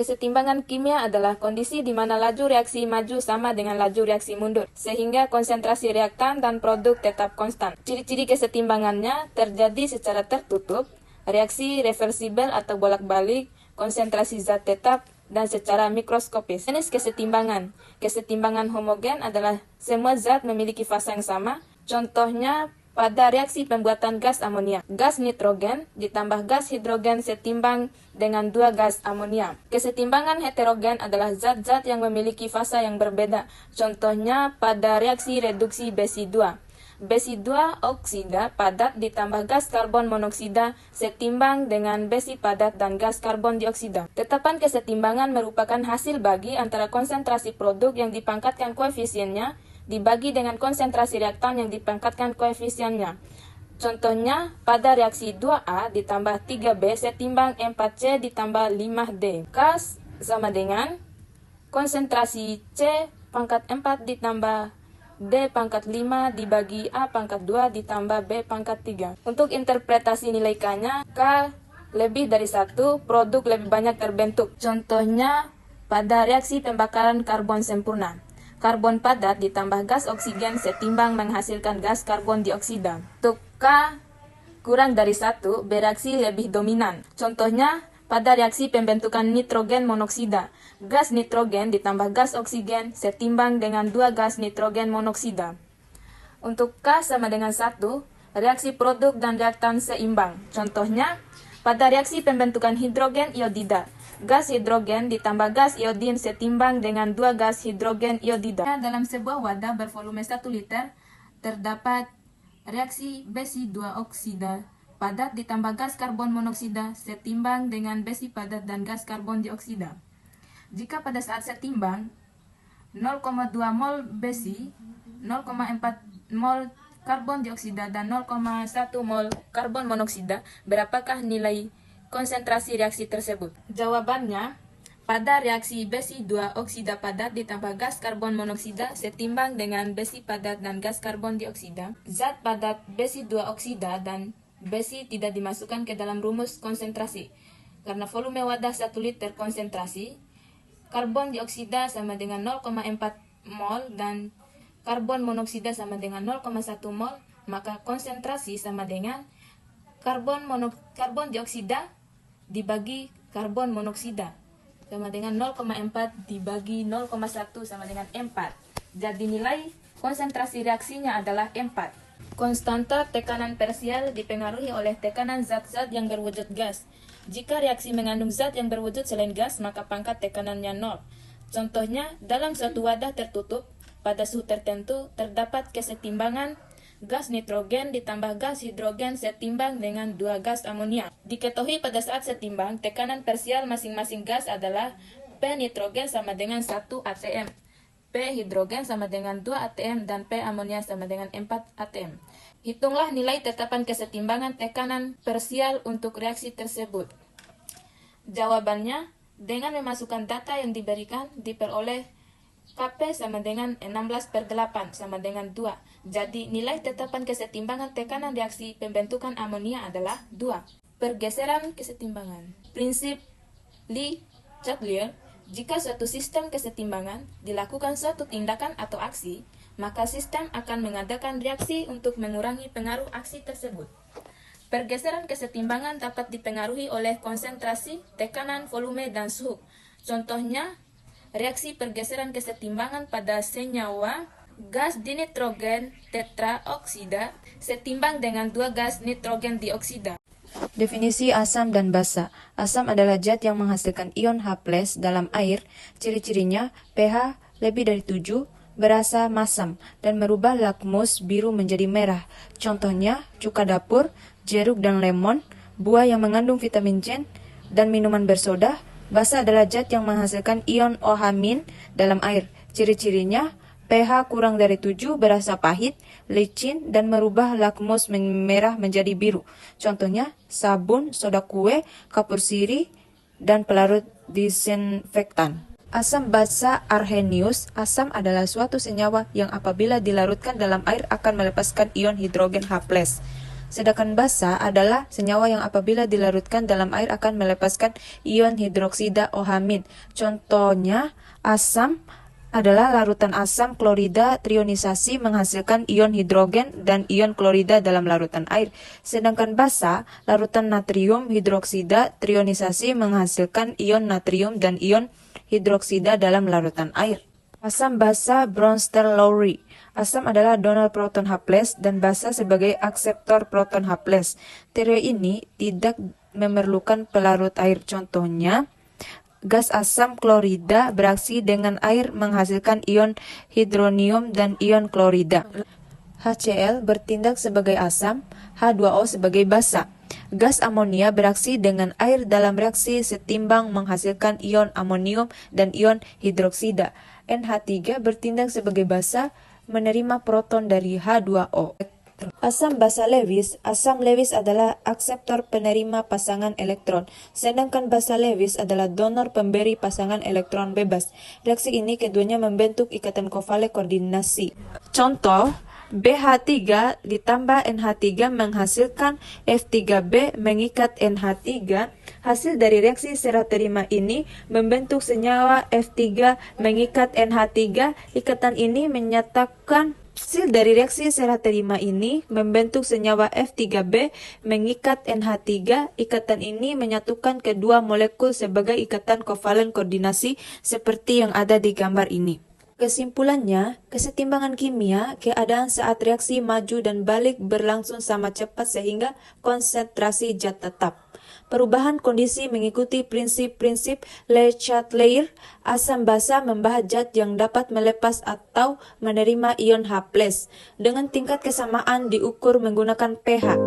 Kesetimbangan kimia adalah kondisi di mana laju reaksi maju sama dengan laju reaksi mundur, sehingga konsentrasi reaktan dan produk tetap konstan. Ciri-ciri kesetimbangannya terjadi secara tertutup, reaksi reversibel atau bolak-balik, konsentrasi zat tetap, dan secara mikroskopis. Jenis kesetimbangan. Kesetimbangan homogen adalah semua zat memiliki fasa yang sama. Contohnya pada reaksi pembuatan gas amonia. Gas nitrogen ditambah gas hidrogen setimbang dengan 2 gas amonia. Kesetimbangan heterogen adalah zat-zat yang memiliki fasa yang berbeda. Contohnya pada reaksi reduksi Besi2. Besi2 oksida padat ditambah gas karbon monoksida setimbang dengan besi padat dan gas karbon dioksida. Tetapan kesetimbangan merupakan hasil bagi antara konsentrasi produk yang dipangkatkan koefisiennya dibagi dengan konsentrasi reaktan yang dipangkatkan koefisiennya. Contohnya, pada reaksi 2A ditambah 3B setimbang 4C ditambah 5D. K sama dengan konsentrasi C pangkat 4 ditambah D pangkat 5 dibagi A pangkat 2 ditambah B pangkat 3. Untuk interpretasi nilai K-nya, K lebih dari 1, produk lebih banyak terbentuk. Contohnya, pada reaksi pembakaran karbon sempurna. Karbon padat ditambah gas oksigen setimbang menghasilkan gas karbon dioksida. Untuk K kurang dari 1, bereaksi lebih dominan. Contohnya, pada reaksi pembentukan nitrogen monoksida. Gas nitrogen ditambah gas oksigen setimbang dengan 2 gas nitrogen monoksida. Untuk K sama dengan 1, reaksi produk dan reaktan seimbang. Contohnya, pada reaksi pembentukan hidrogen iodida. Gas hidrogen ditambah gas iodin setimbang dengan 2 gas hidrogen iodida. Dalam sebuah wadah bervolume 1 liter, terdapat reaksi Besi2 oksida padat ditambah gas karbon monoksida setimbang dengan besi padat dan gas karbon dioksida. Jika pada saat setimbang 0,2 mol besi, 0,4 mol karbon dioksida, dan 0,1 mol karbon monoksida, berapakah nilai konsentrasi reaksi tersebut? Jawabannya, pada reaksi Besi2 oksida padat ditambah gas karbon monoksida setimbang dengan besi padat dan gas karbon dioksida, zat padat Besi2 oksida dan besi tidak dimasukkan ke dalam rumus konsentrasi. Karena volume wadah 1 liter konsentrasi, karbon dioksida sama dengan 0,4 mol dan karbon monoksida sama dengan 0,1 mol, maka konsentrasi sama dengan karbon dioksida dibagi karbon monoksida sama dengan 0,4 dibagi 0,1 sama dengan 4. Jadi nilai konsentrasi reaksinya adalah 4. Konstanta tekanan parsial dipengaruhi oleh tekanan zat-zat yang berwujud gas. Jika reaksi mengandung zat yang berwujud selain gas, maka pangkat tekanannya 0. Contohnya, dalam suatu wadah tertutup, pada suhu tertentu terdapat kesetimbangan gas nitrogen ditambah gas hidrogen setimbang dengan 2 gas amonia. Diketahui pada saat setimbang, tekanan parsial masing-masing gas adalah P nitrogen sama dengan 1 atm, P hidrogen sama dengan 2 atm, dan P amonia sama dengan 4 atm. Hitunglah nilai tetapan kesetimbangan tekanan parsial untuk reaksi tersebut. Jawabannya, dengan memasukkan data yang diberikan, diperoleh Kp sama dengan 16/8 sama dengan 2. Jadi nilai tetapan kesetimbangan tekanan reaksi pembentukan amonia adalah 2. Pergeseran kesetimbangan. Prinsip Lee-Chatelier, jika suatu sistem kesetimbangan dilakukan suatu tindakan atau aksi, maka sistem akan mengadakan reaksi untuk mengurangi pengaruh aksi tersebut. Pergeseran kesetimbangan dapat dipengaruhi oleh konsentrasi, tekanan, volume, dan suhu. Contohnya, reaksi pergeseran kesetimbangan pada senyawa gas dinitrogen tetraoksida setimbang dengan 2 gas nitrogen dioksida. Definisi asam dan basa. Asam adalah zat yang menghasilkan ion H+ dalam air. Ciri-cirinya pH lebih dari 7, berasa masam, dan merubah lakmus biru menjadi merah. Contohnya cuka dapur, jeruk dan lemon, buah yang mengandung vitamin C, dan minuman bersoda. Basa adalah zat yang menghasilkan ion OH- dalam air. Ciri-cirinya pH kurang dari 7, berasa pahit, licin, dan merubah lakmus merah menjadi biru. Contohnya sabun, soda kue, kapur sirih, dan pelarut disinfektan. Asam basa arrhenius. Asam adalah suatu senyawa yang apabila dilarutkan dalam air akan melepaskan ion hidrogen H+. Sedangkan basa adalah senyawa yang apabila dilarutkan dalam air akan melepaskan ion hidroksida OH-. Contohnya, asam adalah larutan asam klorida trionisasi menghasilkan ion hidrogen dan ion klorida dalam larutan air. Sedangkan basa, larutan natrium hidroksida trionisasi menghasilkan ion natrium dan ion hidroksida dalam larutan air. Asam basa Bronsted-Lowry. Asam adalah donor proton H+ dan basa sebagai akseptor proton H+. Teori ini tidak memerlukan pelarut air. Contohnya, gas asam klorida bereaksi dengan air menghasilkan ion hidronium dan ion klorida. HCl bertindak sebagai asam, H2O sebagai basa. Gas amonia bereaksi dengan air dalam reaksi setimbang menghasilkan ion amonium dan ion hidroksida. NH3 bertindak sebagai basa, menerima proton dari H2O. Asam basa Lewis. Asam Lewis adalah akseptor penerima pasangan elektron, sedangkan basa Lewis adalah donor pemberi pasangan elektron bebas. Reaksi ini keduanya membentuk ikatan kovalen koordinasi. Contoh, BH3 ditambah NH3 menghasilkan F3B mengikat NH3. Hasil dari reaksi serah terima ini membentuk senyawa F3 mengikat NH3. Ikatan ini menyatakan hasil dari reaksi serah terima ini membentuk senyawa F3B mengikat NH3. Ikatan ini menyatukan kedua molekul sebagai ikatan kovalen koordinasi seperti yang ada di gambar ini. Kesimpulannya, kesetimbangan kimia, keadaan saat reaksi maju dan balik berlangsung sama cepat sehingga konsentrasi zat tetap. Perubahan kondisi mengikuti prinsip-prinsip Le Chatelier. Asam basa membahas zat yang dapat melepas atau menerima ion H+ dengan tingkat kesamaan diukur menggunakan pH.